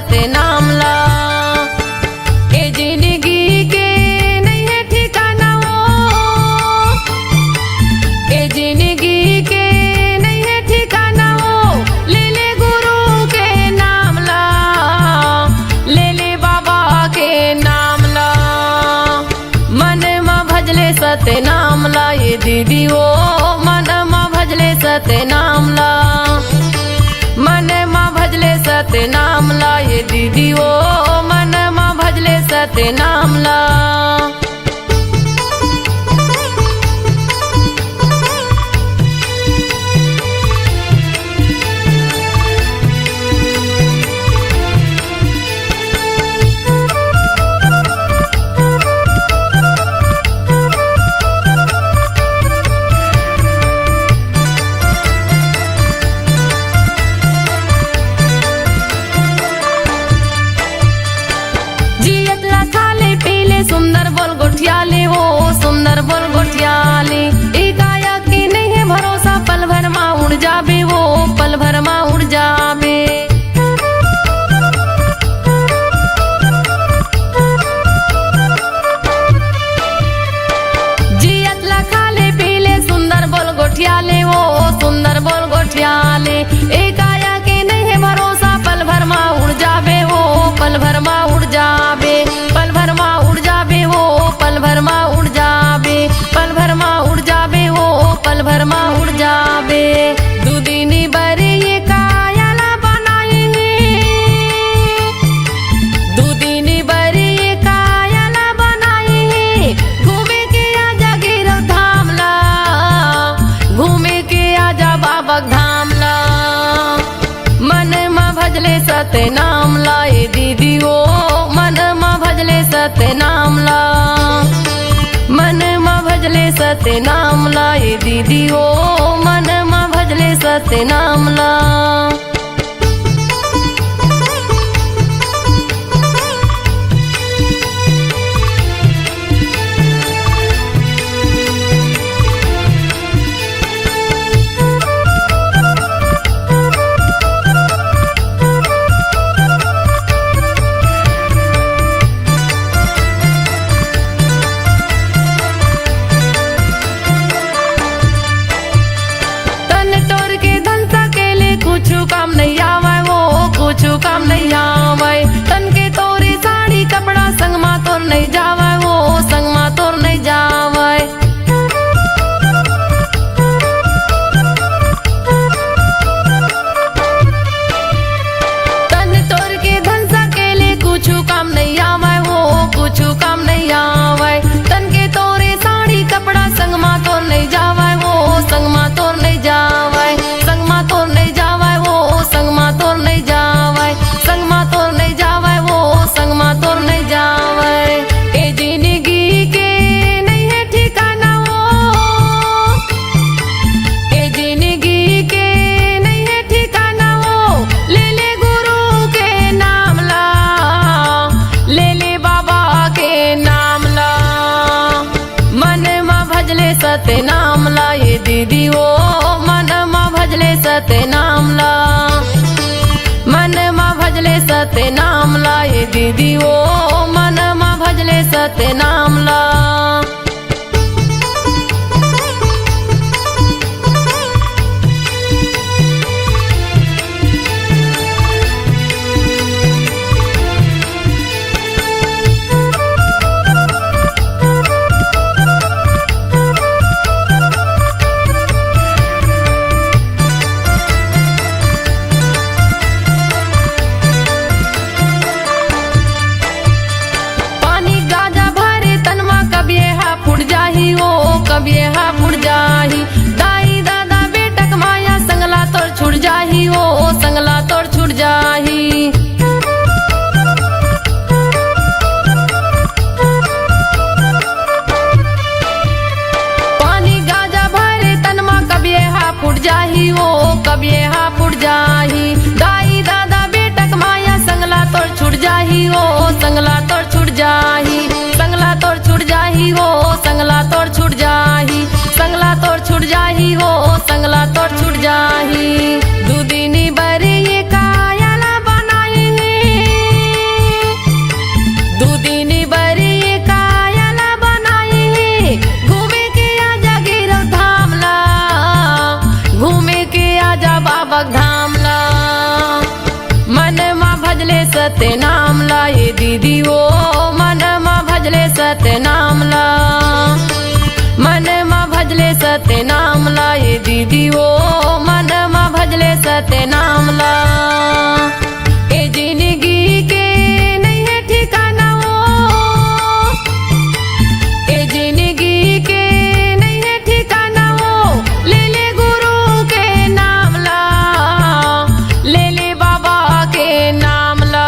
सतनाम ला। ए जिंदगी के नहीं है ठिकाना वो, ए जिंदगी के नहीं है ठिकाना वो, ले ले गुरु के नाम ला, ले ले बाबा के नाम ला। मन में भजले सतनाम ला ये दीदी वो, मन में भजले सतनाम ला, मन में भजले सतनाम ला ये दीदी वो, मन में भजले सतनाम ला। सुंदर बोल गोठियाले वो, सुंदर बोल गोठियाले। गाया की नहीं है भरोसा, पल भर माँ उड़ जाबे वो, पल भर माँ उड़ जाबे। जियत लखाले पीले सुंदर बोल गोठियाले वो, सुंदर बोल गोठियाले। गाया के नहीं है भरोसा, पल भर माँ उड़ जाबे वो, पल भर माँ उड़ जाबे, पल भर माँ उड़ जाबे वो, पल भर माँ उड़ जाबे, पल भर माँ उड़ जाबे वो, पल भर माँ उड़ जाबे। दुदिनी बरे ये कायला बनाए हैं, दुदिनी बरे ये कायला बनाए हैं। घूमे के आजा गिरव धाम ला, घूमे के आजा बाबा धाम ला। मन में भजले सतनाम ला ये दीदी वो, मन में भजले सतनाम ला, मन में भजले सतनाम ला ये दीदी वो, मन में भजले सतनाम ला। काम नहीं आवे वो, कुछ काम नहीं आवे। तन के तोरी साड़ी कपड़ा संग मा तोर नहीं जावे वो, संग मा तोर नहीं जावे। तन तोर के धन सकेले कुछ काम नहीं आवे वो, कुछ काम नहीं आवे। तन के तोरे साड़ी कपड़ा संग मा तोर नहीं जावे वो, संग मा तोर नहीं जावे, संग मा तोर नहीं जावे वो, संग मा तोर नहीं जावे, संग मा तोर नहीं जावे वो, संग मा तोर नहीं जावे। ए जिंदगी के नहीं है ठिकाना वो, ए जिंदगी के नहीं है ठिकाना वो, ले ले गुरु के नाम ला, ले ले बाबा के नाम ला। मन में भजले सतनाम ला ये दीदी वो, मन में भजले सतनाम ला, मन में भजले सतनाम ला ये दीदी वो, मन में भजले सतनाम ला। कब ये हा फुट जाही, दाई दादा बेटक माया संगला तोड़ छुट जाही वो, संगला तोड़ छुट जाही। पानी गाजा भरे तनमा कब ये हा फुट जाही वो, कब ये हा फुट जाही। दाई दादा बेटक माया संगला तोड़ छुट जाही वो, संगला तोड़ छुट जाही, संगला तोड़ छुट जाही वो, संगला तोड़ छुट जाही, संगला तोड़ छुट जाही वो, संगला तोड़ छुट जाही। दुदिनी बरे ये कायला बनाए हैं, सत्य नाम ला ये दीदी वो मन मा भजले सत्य नाम ला मन मा भजले सत्य नाम ला ये दीदी वो मन मा भजले सत्य नाम ला ए जिंदगी के नहीं है ठिकाना वो ए जिंदगी के नहीं है ठिकाना वो ले ले गुरु के नाम ला ले ले बाबा के नाम ला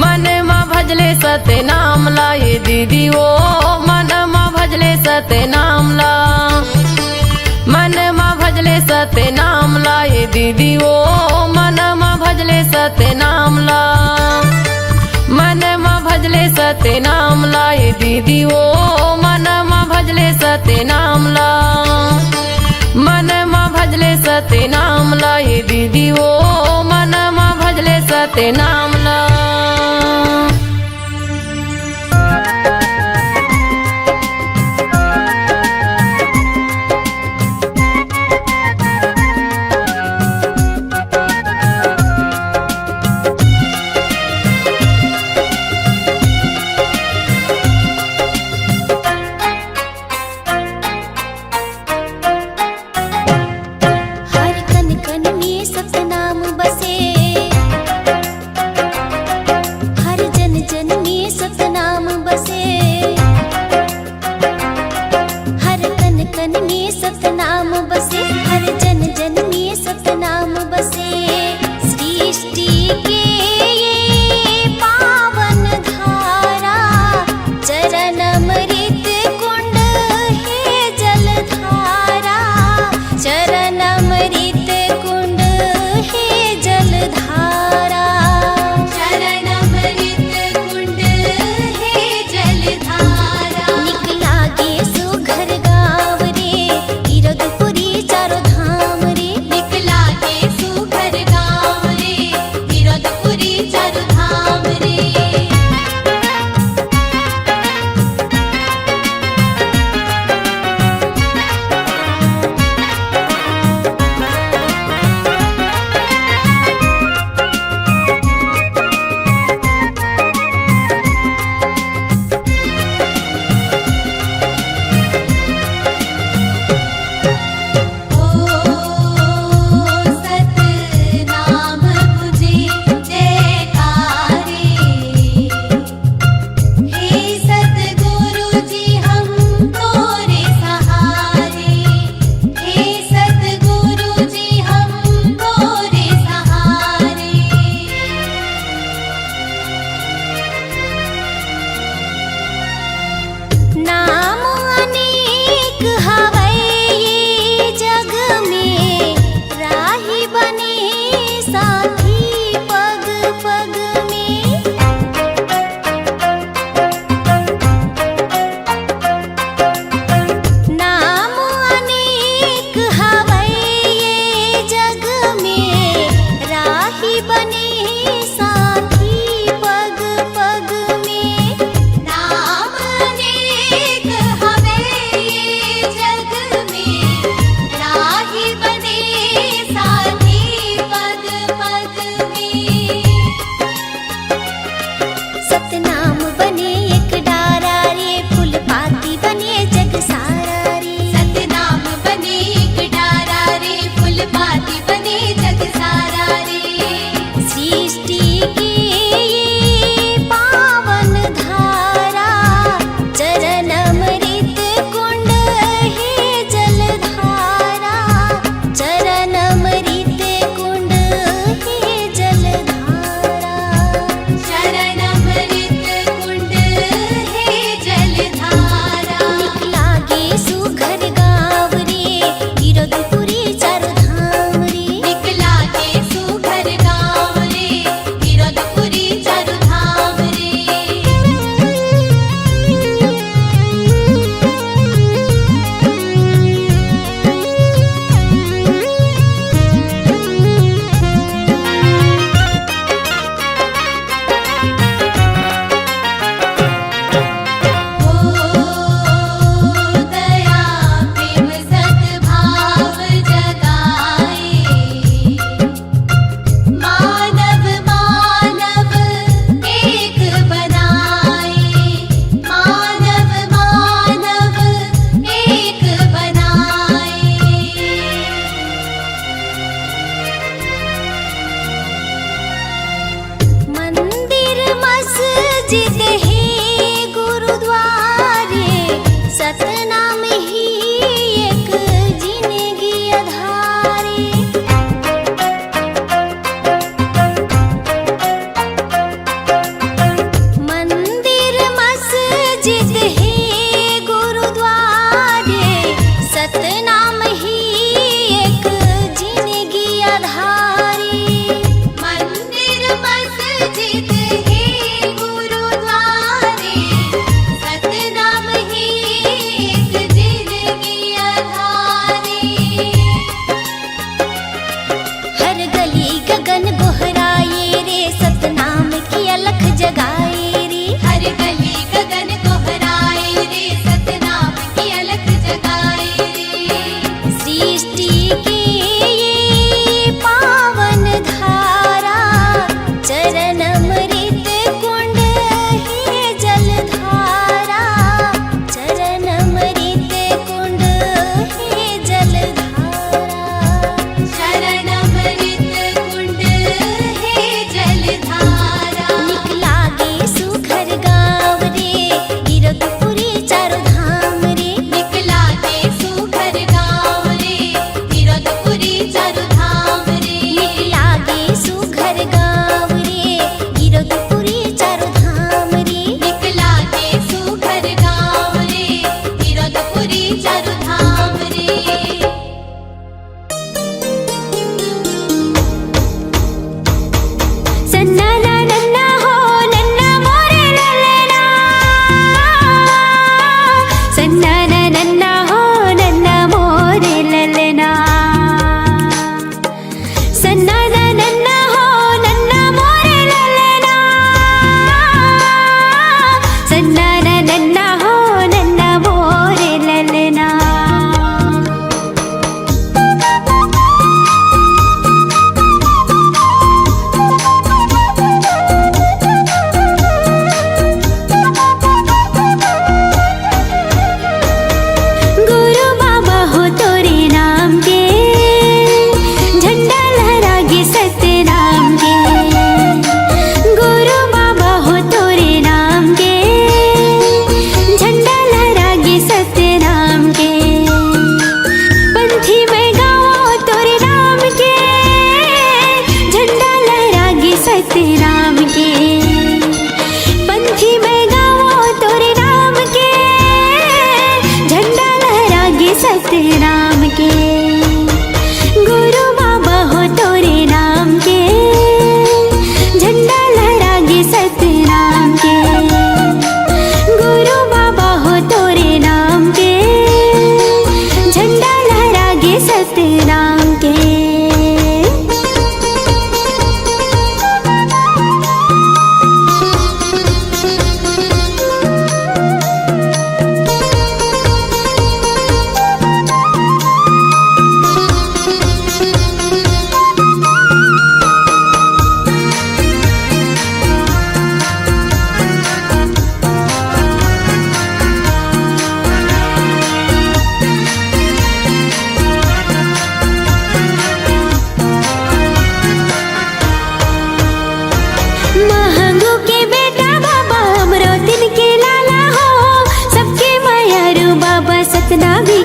मन मा भजले सत्य नाम ला ये दीदी वो मन मा भजले सत्य नाम ला मन मा भजले सत्य नाम ला ये दीदी वो मन मा भजले सत्य नाम ला मन मा भजले सत्य नाम ला ये दीदी वो मन मा भजले सत्य नाम ला मन मा भजले सत्य नाम ला ये दीदी वो मन मा भजले सत्य नाम ला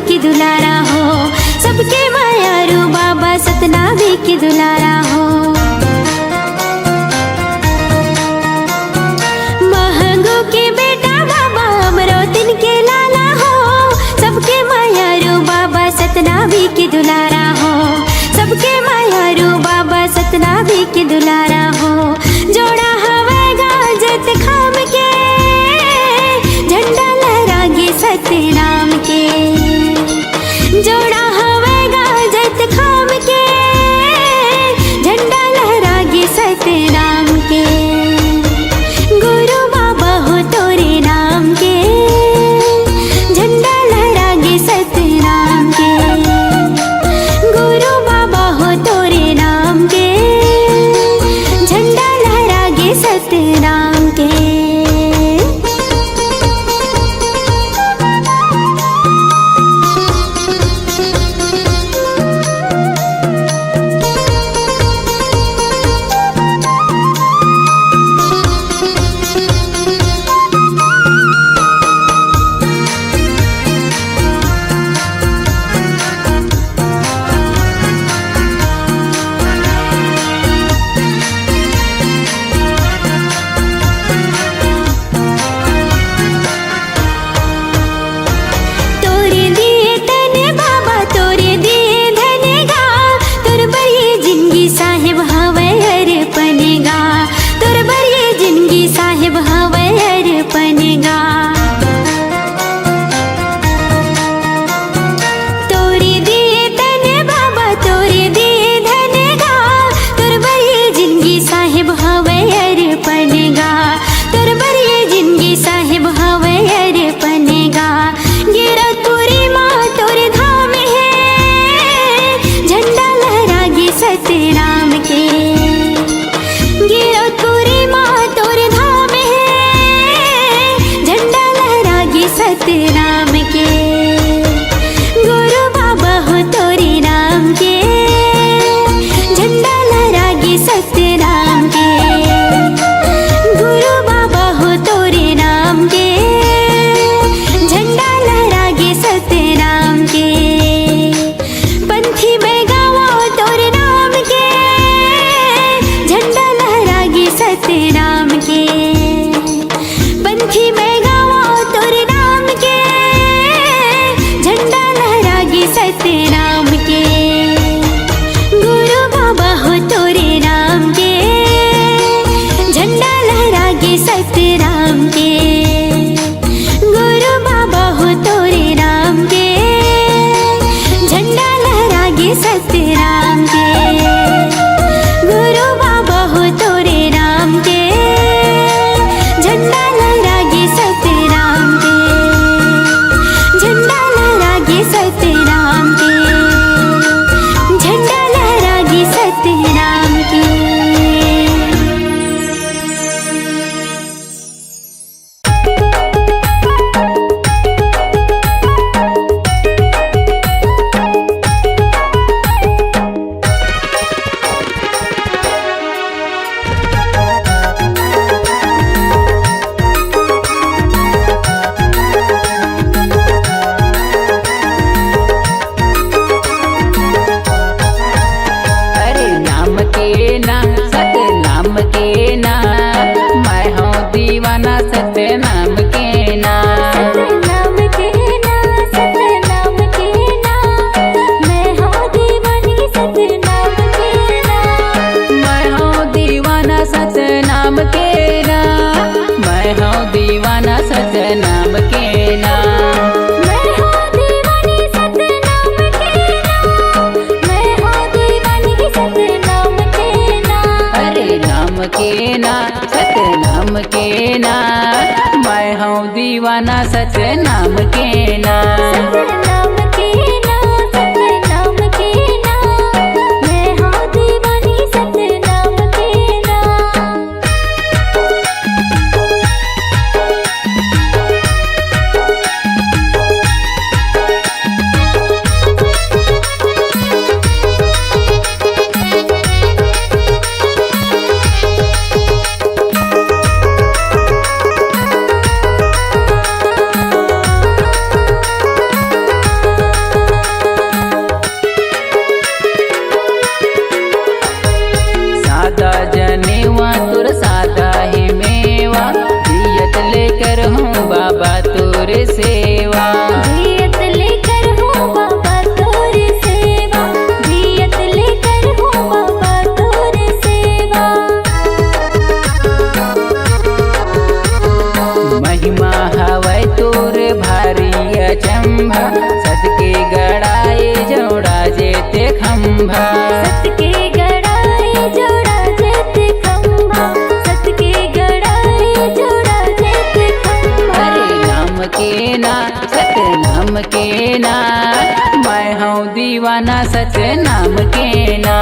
की दुलारा हो, सबके मायारू बाबा सतनामी की दुलारा हो। महंगू के बेटा बाबा अमरोतिन के लाला हो, सबके मायारू बाबा सतनामी की दुलारा हो, सबके मायारू बाबा सतनामी की दुलारा हो। जोड़ा हवेगा जत खाम के, झंडा लहरागे सतनाम के। जोड़ा हवेगा जत खाम के, झंडा लहरागे सतनाम के। गुरु बाबा हो तोरे नाम के, झंडा लहरागे सतनाम के। गुरु बाबा हो तोरे नाम के, झंडा लहरागे सतनाम के। तोरे दिए तने बाबा तोरे दिए धनेगा, तोर बरिए जिंदगी साहिब हवे अर्पणेगा, तोर बरिए जिंदगी साहिब हवे अर्पणेगा। तोरे दिए तने बाबा तोरे दिए धनेगा, तोर बरिए जिंदगी साहिब हवे अर्पणेगा, तोर बरिए जिंदगी साहिब हवे अर्पणेगा। गिरतपुरी माँ तोरे धाम है, झंडा लहरागे सतनाम के। गिरतपुरी माँ तोरे धाम है, झंडा लहरागे सतनाम के। गुरु बाबा हो तोरे नाम के, झंडा लहरागे सतनाम के। गुरु बाबा हो तोरे नाम के, झंडा लहरागे सतनाम के। पंथी में गावो तोरे नाम के, झंडा लहरागे सतनाम के। पंथी में गावो तोरे नाम के, झंडा लहरागे सतनाम के। गुरु बाबा हो तोरे नाम के, झंडा लहरागे सतनाम के। गुरु बाबा हो तोरे नाम के, झंडा लहरागे सतनाम के। गुरु बाबा हो तोरे नाम के, झंडा लहरागे सतनाम के। झंडा लहरागे सतनाम के, झंडा लहरागे सतनाम के। अरे नाम के ना सतनाम के ना, मैं हूँ दीवाना सतनाम के ना। सतनाम के ना, सतनाम के ना, मैं हूँ दीवानी सतनाम के ना। मैं हूँ दीवाना सतनाम के ना, मैं हूँ दीवाना सतनाम के ना। मैं हूँ दीवानी सतनाम के ना, मैं हूँ दीवानी सतनाम के ना। अरे नाम के ना सतनाम के ना, मैं हूँ दीवाना सतनाम के ना। सतनाम के ना, सतनाम के ना, मैं हूँ दीवानी सतनाम के ना। खंभा सत के गड़ाए जोड़ा जेते खंभा सत के गड़ाए जोड़ा जेते खंभा सत के गड़ाए जोड़ा जेते खंभा अरे नाम के ना सत नाम के ना मैं हूँ दीवाना सत नाम के ना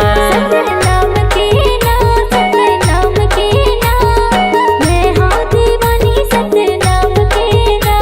सतनाम के ना सतनाम के ना मैं हूँ दीवानी सतनाम के ना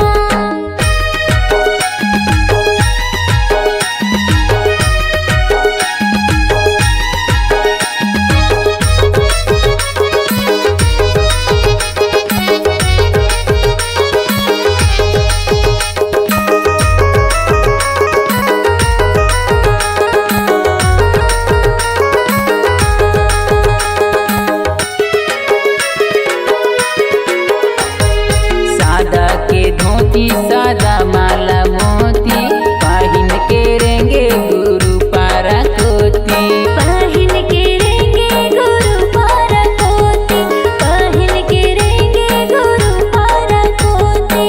सादा के धोती सादा माला मोती पाहिन के रेंगे गुरु पारा कोती पहिन के रेंगे गुरु पारा कोती पहिन के रेंगे गुरु पारा कोती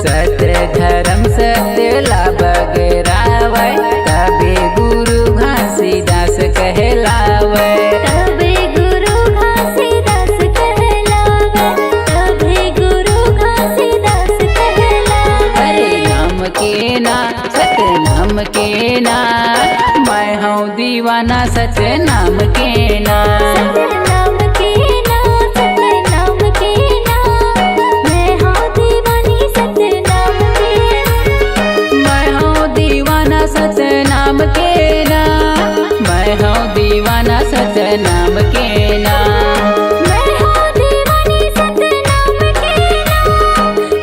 सत्य धर्म सत्य लाभ गरावै तबे गुरु घासीदास कहलावै तबे गुरु घासीदास कहलावे तबे गुरु घासीदास कहलावे अरे नाम के ना सत नाम के ना मैं हूँ दीवाना सत नाम के ना सतनाम के ना सतनाम के ना मैं हूँ दीवानी सतनाम के मैं हूँ दीवाना सत नाम के ना मैं हूँ दीवाना सत नाम के ना मैं हूँ दीवानी सतनाम के ना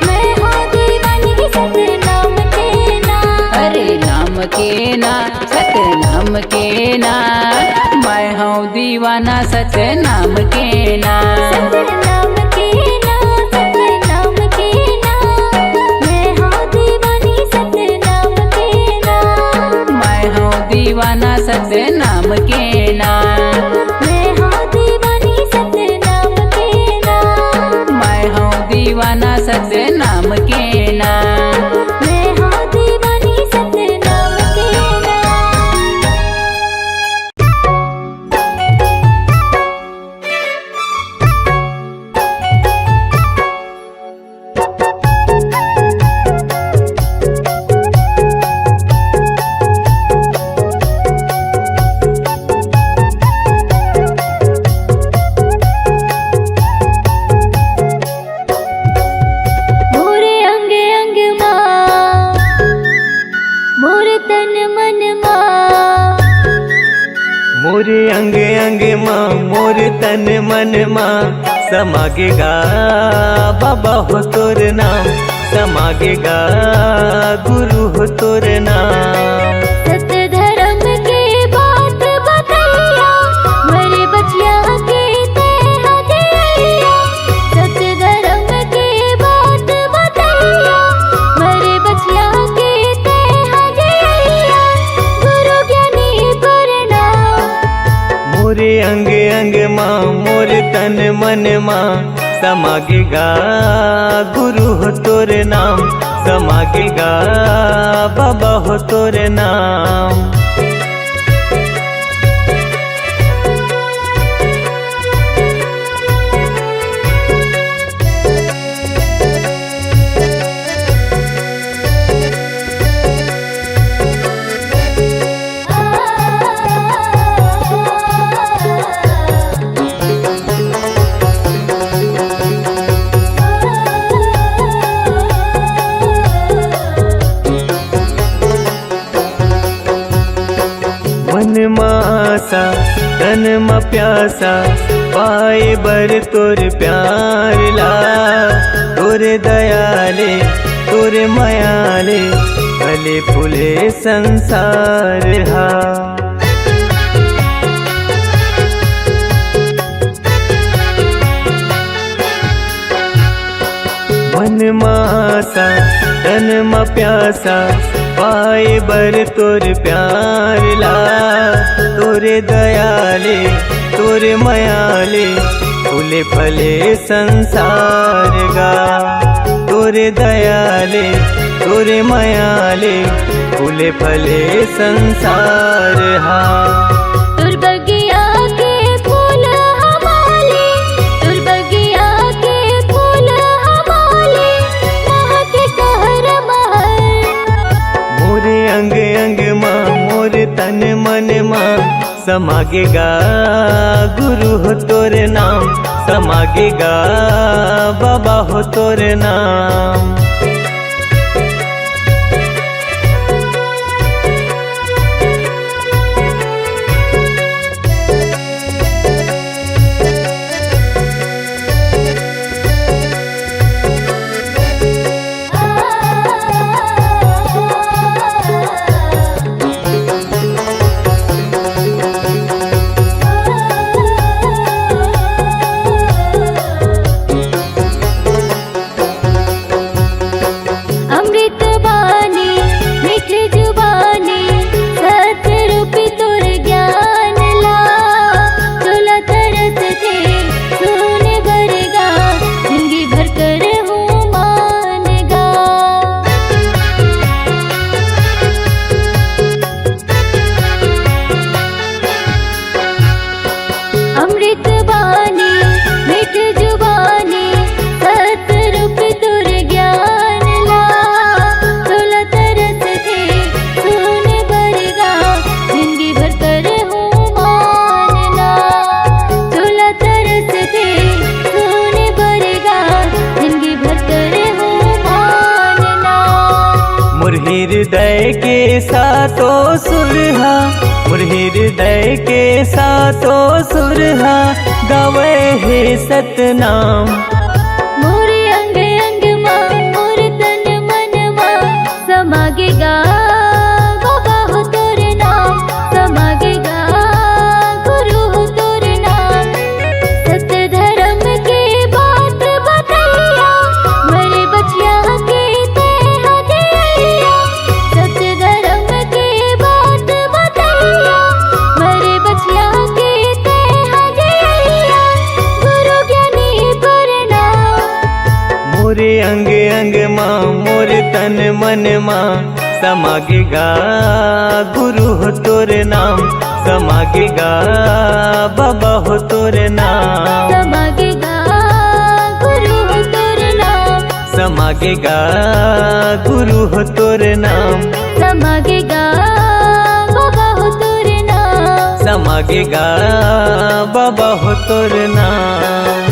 मैं हूँ दीवानी सतनाम के ना अरे नाम के ना सत नाम के ना मैं हूँ दीवाना सत नाम के ना सतनाम के ना सतनाम के ना मैं हूँ दीवानी सतनाम के ना मैं हूँ दीवाना सत नाम के ना मैं हूँ दीवानी सतनाम के ना मैं हूँ दीवाना सत नाम के ना मैं हूँ दीवानी सतनाम के ना मोरे अंग अंग माँ मोरे तन मन माँ मोरे अंग अंग माँ मोर तन मन माँ समागेगा बाबा हो तोर नाम समागेगा गुरु हो तोर नाम सत धर्म के बात बतैया मरे बचिया के ते हदिया सत धर्म के बात बतैया मरे बचिया के ते हदिया गुरु ज्ञानी प्रणाम मोरे अंग अंग माँ मोर तन मन माँ समागेगा गुरु हो तोर नाम समागेगा बाबा हो तोर नाम मन मासा तन म प्यासा पाए बर तोर प्यार ला तोरे दयाले तोरे मयाले भले फूले संसार हा मन मासा तन म प्यासा पाए बर तोर प्यार ला तोरे दयाले तोरे मयाले फूले फले संसार गा तोरे दयाले तोरे मायाले फूले फले संसार हा। तुर बगिया के फूल हमारे, तुर बगिया के फूल हमारे, महके कहर महर। मोरे अंग अंग माँ मोरे तन मन माँ समागेगा गुरु हो तोरे नाम, समागेगा बाबा हो तोरे नाम। अमृत बानी मीठ जुबानी सत रूपी तुर ज्ञान ला। चोला तरस थे सोने भरेगा, जिंदगी भर कर हूँ मानेगा। अमृत बानी मीठ जुबानी सत रूपी तुर ज्ञान ला। चोला तरस थे सोने भरेगा, जिंदगी भर कर हूँ मानना। चोला तरस थे सोने भरेगा, जिंदगी भर कर हूँ मानना। मोर हृदय के सातों सुरहा, मोर हृदय के सातों सुरहा गावे है सतनाम। मोरे अंग अंग माँ मोर तन मन माँ समागेगा बाबा हो तोरे नाम, समागेगा गुरु हो तोरे नाम। सत्य धर्म के बात बतैया, मरे बचिया के ते हदिया। सत्य धर्म के बात बतैया, मरे बचिया के ते हदिया। गुरु ज्ञानी प्रणाम। मोरे अंग अंग माँ मोरे तन मन माँ समागेगा गुरु हो तोरे नाम, समागेगा बाबा हो तोरे नाम। समागेगा गुरु हो तोरे नाम, समागेगा गुरु हो तोरे नाम, समागेगा बाबा हो तोरे नाम। समागेगा बाबा हो तोरे नाम।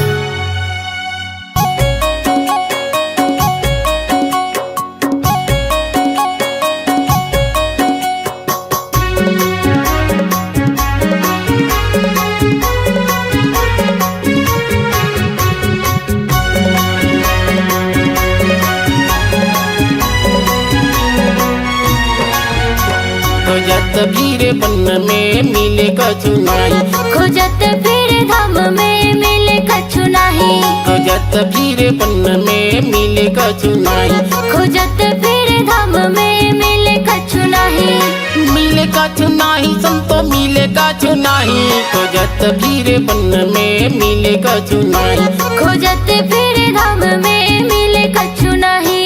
खोजत भीड़ बन में मिले कछु नाही, खोजत फिर धाम में मिले कछु नाही। खोजत भीड़ बन में मिले कछु नाही, खोजत फिर धाम में मिले कछु नाही। मिले कछु नाही संतो मिले कछु नाही। खोजत भीड़ बन में मिले कछु नाही, खोजत फिर धाम में मिले कछु नाही।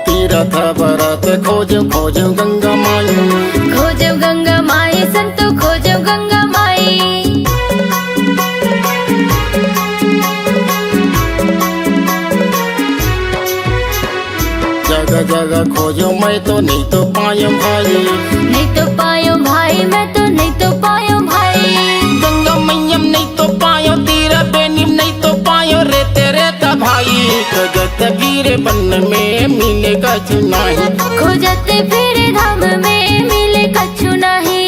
तीरथ भरत खोजो खोजो गंगा माई, खोजो गंगा माई संतो खोजो गंगा माई। जगह जगह खोजो मैं तो नहीं तो पायो भाई, नहीं तो पायो भाई मैं तो नहीं तो पायो भाई। गंगा मैयम नहीं तो पायो, तेरा बेनिम नहीं तो पायो रे तेरे ता भाई। खोजत भीड़ बन में मिले कछु नाही, खोजत फिर धाम में मिले कछु नाही।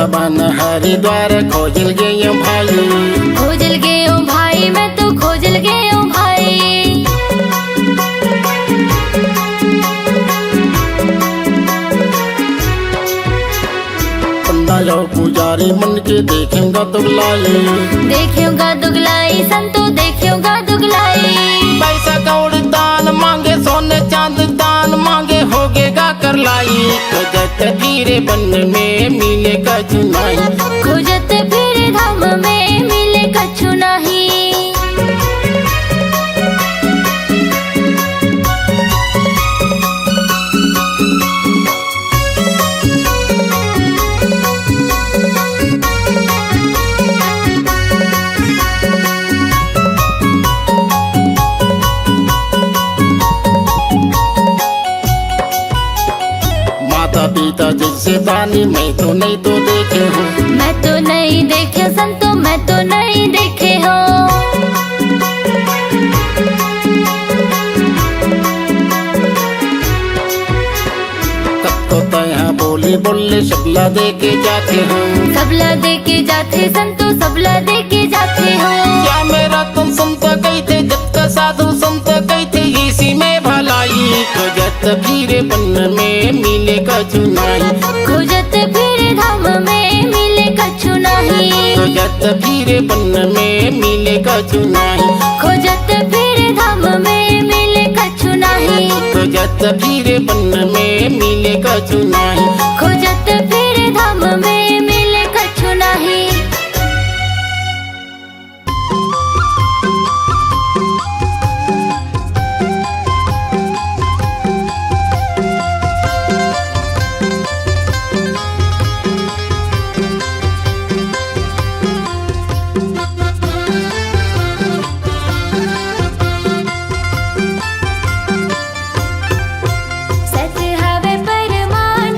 वृंदावन हरिद्वार खोजल गए भाई। खोजल गए ओ भाई, मैं तो खोजल गए ओ भाई। पंडा यो पुजारी मन के देखेगा दुगलाई। देखियोगा दुगलाई संतो, देखियोगा दुगलाई। पैसा कौड़ दान मांगे, सोने चांद दान मांगे, होगेगा कर लाई। खोजत फिरे बन में मिले कछु नहीं। खोजत फिर धाम में मिले कछु नहीं। माता पिता जैसे दानी मैं तो नहीं तो देखे हूँ। मैं तो नहीं देखे संतो, मैं तो नहीं देखे हो। कब तो तया बोली बोले सबला दे के जाते हो। सबला दे के जाते संतो, सबला दे के जाते हो। क्या मेरा तुम संत कहते, जब का साधु संत कहते, इसी में भलाई। खोजत फिरे बन में मिले कछु नहीं। खोजत फिर धाम में मिले कछु नहीं। खोजत फिरे बन में मिले कछु नहीं। खोजत फिर धाम में मिले कछु नहीं। खोजत फिरे बन में मिले कछु नहीं। खोजत फिर धाम में मिले कछु नहीं। सत हवे परमानंद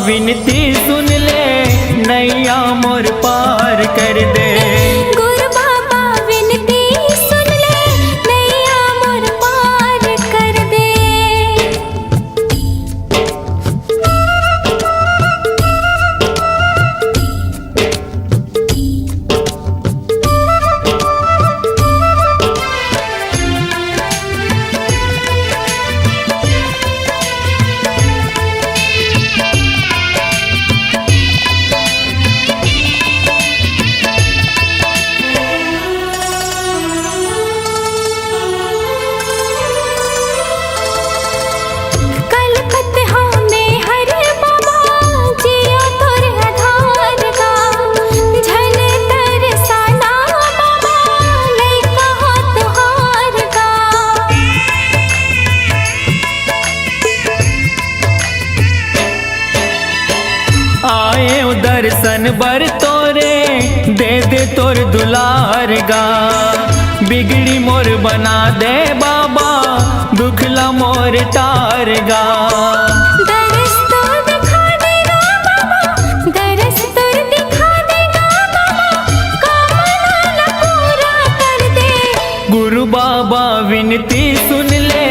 विनती सुन ले, नैया मोर पार कर दे। गुरु बाबा विनती सुन ले, नैया मोर पार कर दे। दर्शन बर तोरे दे दे तोर दुलार गा, बिगड़ी मोर बना दे बाबा, दुखला मोर टार गा। दरस तो दिखा देगा बाबा, दरस तो दिखा देगा बाबा, कामना पूरा कर दे। गुरु बाबा विनती सुन ले,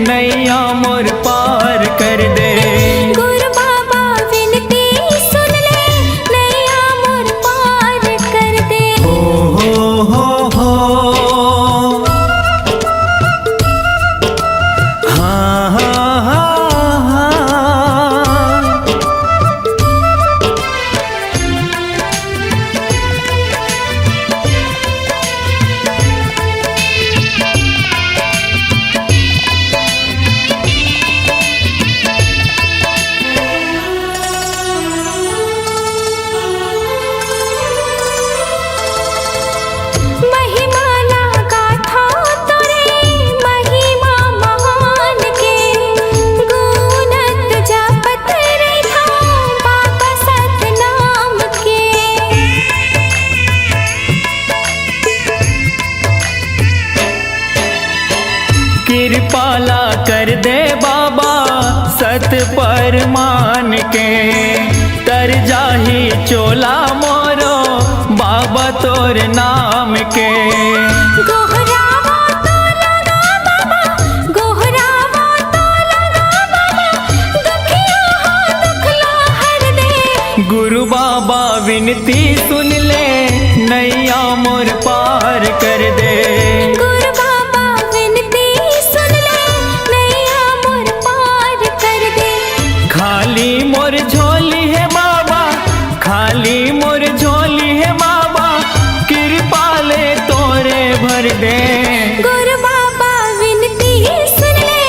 नैया मोर पार कर दे। गुरु बाबा विनती सुन ले, नैया मोर पार कर दे। हो हाँ हाँ हाँ हाँ। महिमा लगा था तोरे, महिमा महान के, गुणत जपत रहा बाबा सतनाम के। कृपाला कर दे बाबा, सत पर मान के, तर जाही चोला मोरो बाबा तोर नाम के। गोहरावा तो लगा बाबा, गोहरावा तो लगा बाबा, दुखिया हो दुखला हर दे। गुरु बाबा विनती सुन ले, नैया मोर पार कर दे। गुरु बाबा विनती सुन ले, नैया मोर पार कर दे। खाली मोर झोली है बाबा, खाली मोर झोली है बाबा, कृपा ले तोरे भर दे। गुरु बाबा विनती सुन ले,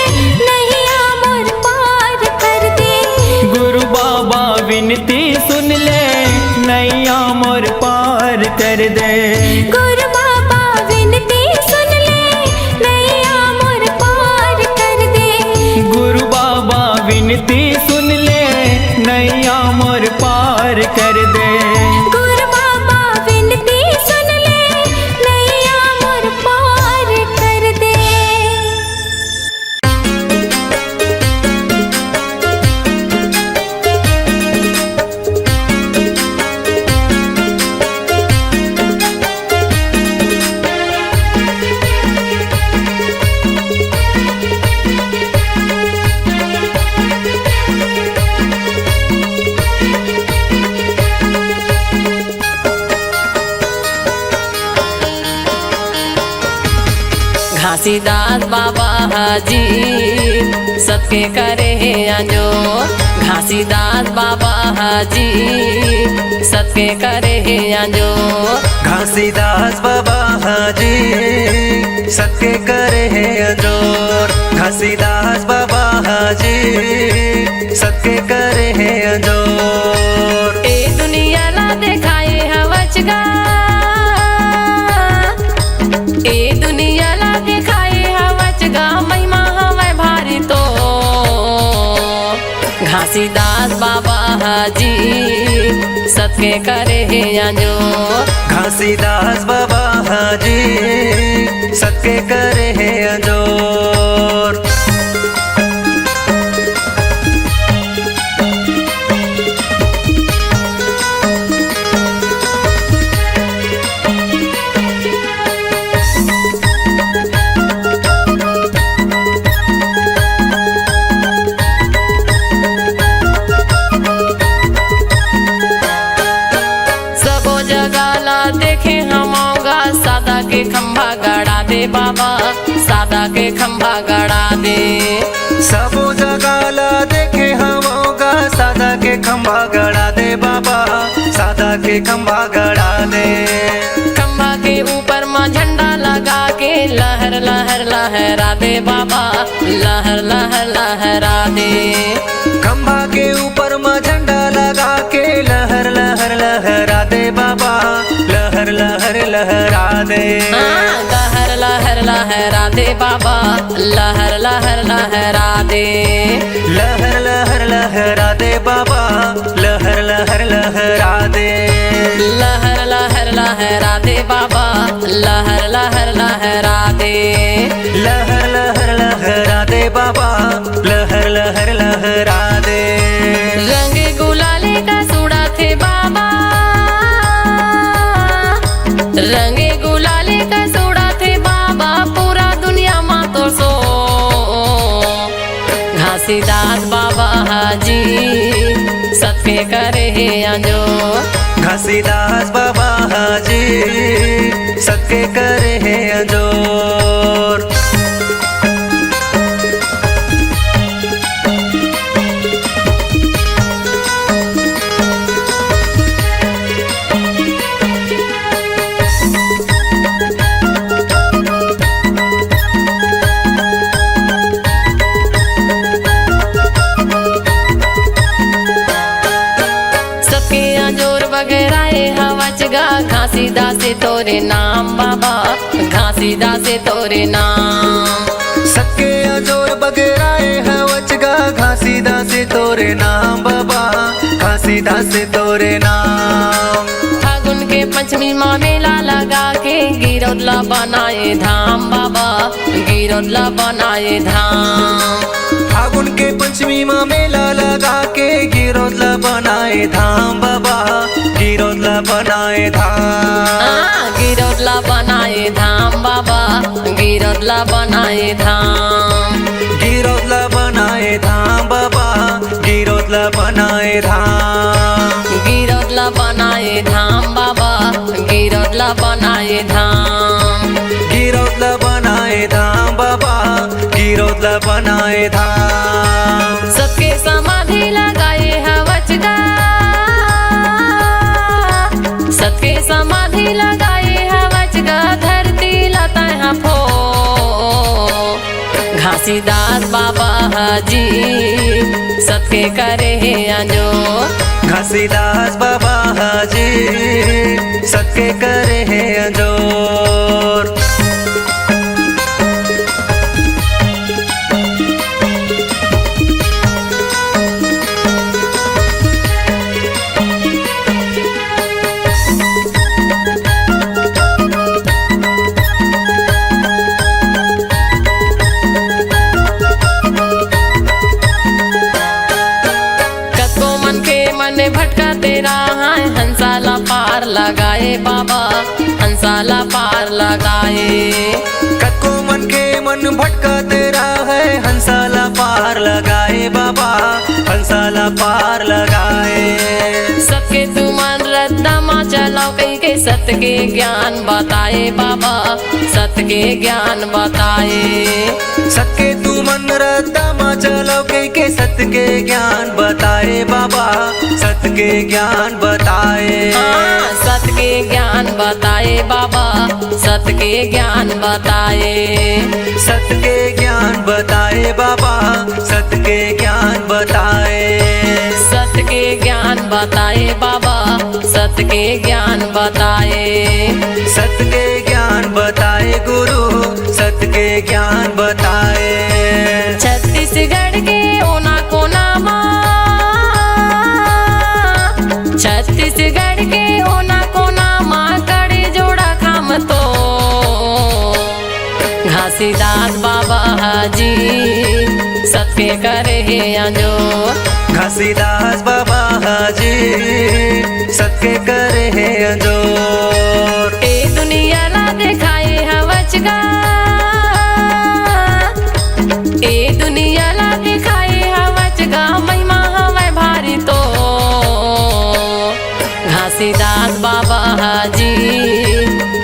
नैया मोर पार कर दे। गुरु बाबा विनती सुन ले, नैया मोर पार कर दे। गुरु बाबा विनती सुन ले, नैया मोर पार कर दे। गुरु बाबा विनती सुन ले, नैया मोर पार कर दे। गुरु बाबा विनती सुन ले, नैया मोर पार कर दे। घासीदास बाबा हाजी सबके करे आजो, घासीदास बाबा हाजी सबके करे आजो। घासीदास बाबा हाजी सबके करे अजोर, घासीदास बाबा हाजी सबके करे अजोर। ए दुनिया ला देखाए हवचगा, ए दुनिया ला देखाए हवचगा, महिमा हवे भारी तो। घासीदास बाबा हाजी सबके करे आजो, घासीदास बाबा हाजी सबके करे अजोर। के खंभा गड़ा दे बाबा, सादा के खंभा गड़ा दे। सबो जगाला देखे हवोगा, सादा के खंभा गड़ा दे बाबा, सादा के खंभा गड़ा दे। खंभा के ऊपर माँ झंडा लगा के लहर लहर लहरा दे बाबा, लहर लहर लहरा दे। खंभा के ऊपर माँ झंडा लगा के लहर लहर लहरा दे बाबा, लहर लहर लहरा दे। लहर लहर लहरा दे बाबा, लहर लहर लहरा दे। लहर लहर लहरा दे बाबा, लहर लहर लहरा दे। लहर लहर लहरा दे बाबा, लहर लहर लहरा दे। लहर लहर लहरा दे बाबा, लहर लहर लहरा दे। रंग गुलाले का सूड़ा थे बाबा, रंग गुलाले का सूड़ा थे बाबा, पूरा दुनिया माँ तो सो। घासीदास बाबा हाजी सबके करे है अंजो, घासीदास बाबा हाजी सबके करे है अंजोर। सबके अंजोर वगैरह हवचगा, घासीदास से तोरे नाम बाबा, घासीदास से तोरे नाम। सबके अजोर बगैराए हवचगा, घासीदास से तोरे नाम बाबा, घासीदास से तोरे नाम। फागुन के पंचमी माँ मेला लगा के गिरौदला बनाए धाम बाबा, गिरौदला बनाए धाम। फागुन के पंचमी माँ मेला लगा के गिरौदला बनाए धाम बाबा, गिरौदला बनाए धाम। गिरौदला बनाए धाम बाबा, गिरौदला बनाए धाम। गिरौदला बनाए धाम बाबा, गिरौदला बनाए धाम। गिरौदला बनाए धाम बाबा, गिरौदला बनाए धाम। गिरौदला बनाए धाम बाबा, गिरौदला बनाए धाम। सबके समाधि लगाए हवचगा, सबके समाधि लगाए हवचगा, धरती लता है फो। घासीदास बाबा हाजी सबके करे है अंजो, घासीदास बाबा हाजी सबके करे है अंजोर। कतो मन के मन भटका तेरा है, हंसाला पार लगाए बाबा, हंसाला पार लगाए। कको मन के मन भटका तेरा है, हंसाला पार लगाए बाबा, हंसाला पार लगाए। सबके तू मन रद्दा माँ चलाओ कई के सत्य के ज्ञान बताए बाबा, सत्य के ज्ञान बताए। सबके तू मन रद्दा माँ चलो के सत्य के ज्ञान बताए बाबा, सत्य के ज्ञान बताए। सत्य के ज्ञान बताए बाबा, सत्य के ज्ञान बताए। सत्य के ज्ञान बताए बाबा, सत्य के ज्ञान बताए। सत्य के ज्ञान बताए बाबा, सत्य के ज्ञान बताए। सत्य के ज्ञान बताए गुरु, सत्य के ज्ञान बताए। छत्तीसगढ़ के ओना कोना माँ, छत्तीसगढ़ के ओना कोना माँ, करे जोड़ा काम तो। घासीदास बाबा हाजी सबके करे है अंजो, घासीदास बाबा हाजी सबके करे है अंजोर। ए दुनिया ला दिखाए हवचगा, ए दुनिया ला दिखाए हवचगा, महिमा हवै भारी तो। घासीदास बाबा हाजी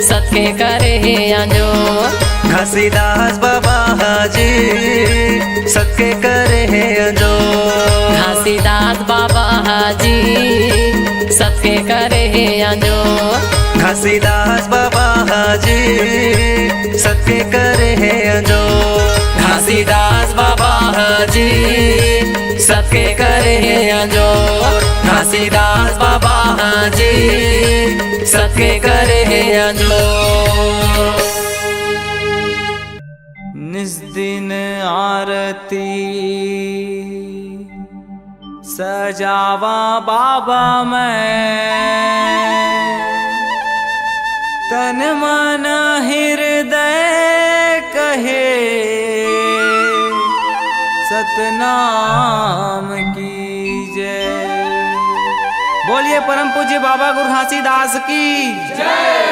सत्य सबके करे आजो। घासीदास बाबा हाजी सबके करे आजो। घासीदास बाबा हाजी सबके करे आजो। घासीदास बाबा हाजी सबके करे आजो। घासीदास बाबा हाजी सबके करे आजो। घासीदास बाबा हाजी सबके करे आजो। निस दिन आरती सजावा बाबा मैं, तन मन हृदय कहे सतनाम की जय। बोलिए परम पूज्य बाबा गुरु घासीदास की जय।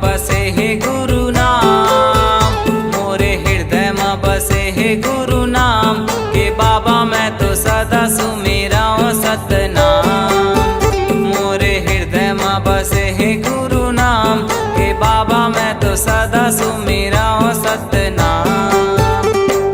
बसे हे गुरु नाम, मोरे हृदय में बसे हे गुरु नाम, के बाबा मैं तो सदा सुमिराऊं सतनाम। मोरे हृदय में बसे हे गुरु नाम, के बाबा मैं तो सदा सुमिराऊं सतनाम।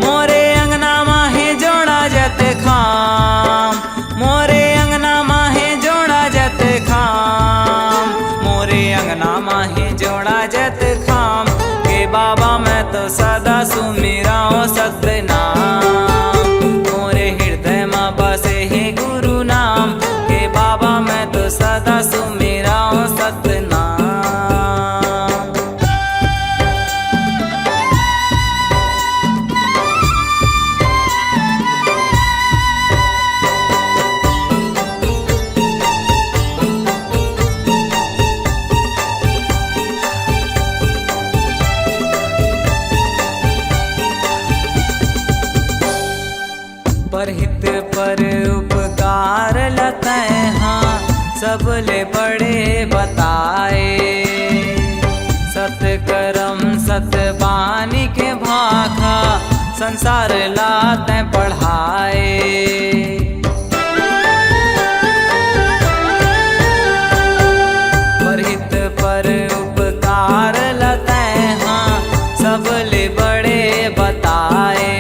मोरे अंगना माहे जोड़ा जत खाम, मोरे अंगना माहे जोड़ा जत खाम, मोरे अंगना माहे जोड़ा जत खाम, के बाबा मैं तो सदा सुमिराऊं सतनाम। मोरे हृदय में बसे हे गुरु नाम, के बाबा मैं तो सदा सुमिराऊं सतनाम। परहित पर उपकार लतै हाँ, सबले बड़े बताए। सतकर्म सतबानी के भाखा, संसार लाते पढ़ाए। परहित पर उपकार लतै हाँ, सबले बड़े बताए।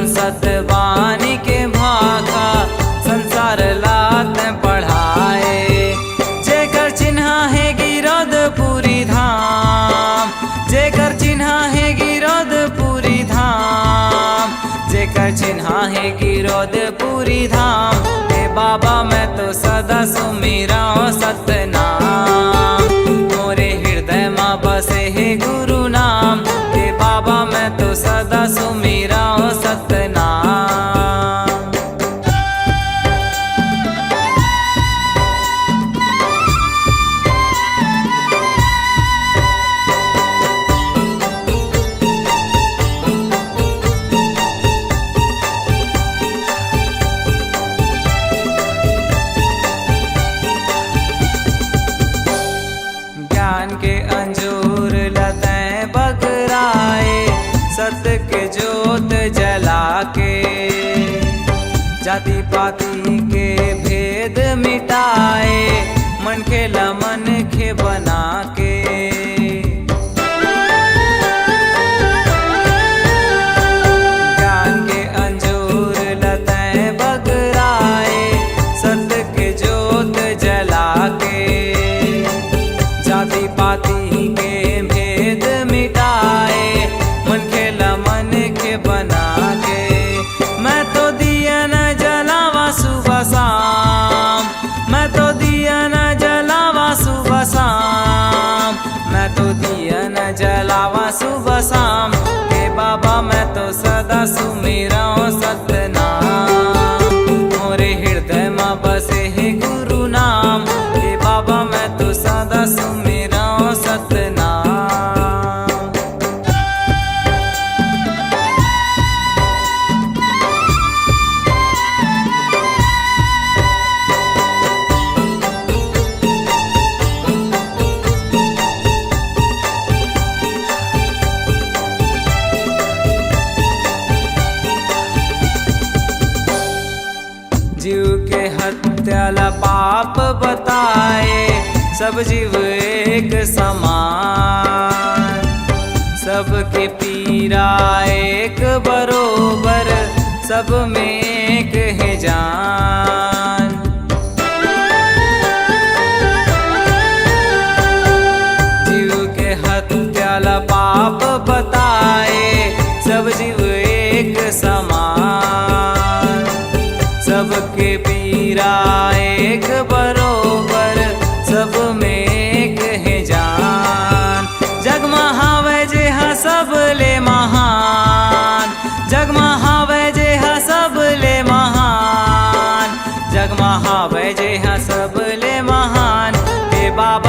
सतवानी के भाखा, संसार लात पढ़ाए। जेकर चिन्हा है गिरौदपुरी धाम, जेकर चिन्हा है गिरौदपुरी धाम, जेकर चिन्हा है गिरौदपुरी धाम, हे बाबा मैं तो सदा सुमिराऊं सतनाम। मोरे हृदय में बसे हे गुरु नाम, हे बाबा मैं तो सदा सुमिराऊं सतनाम। ज्ञान के अंजूर लतें बगराए, सत्य के जोत जला के। जाति पाति के भेद मिटाए, मन खेला मन खे बना के। ज्ञान के अंजूर लतें बगराए, सत्य के जोत जला के। जाति पाति के भेद मिटाए, मन खेला मन के बना के। मैं तो दिया न जलावा सुबह शाम, मैं तो दिया न जलावा सुबह शाम, मैं तो दिया न जलावा सुबह शाम, हे बाबा मैं तो सदा सुमिराऊं सतनाम। मोरे हृदय में बसे हे गुरु नाम, हे बाबा मैं तो सदा सुमिराऊं सतनाम। हत्या पाप बताए सब जीव एक समान सबके पीरा एक बरोबर सब में एक है जान जीव के हत्या पाप बताए सब जीव एक समान सबके पीरा एक बरोबर सब में एक है जान जग महावै जे हा सब ले महान जग महावै जे हा सब ले महान जग महावै जे हा सब ले महान हे बाबा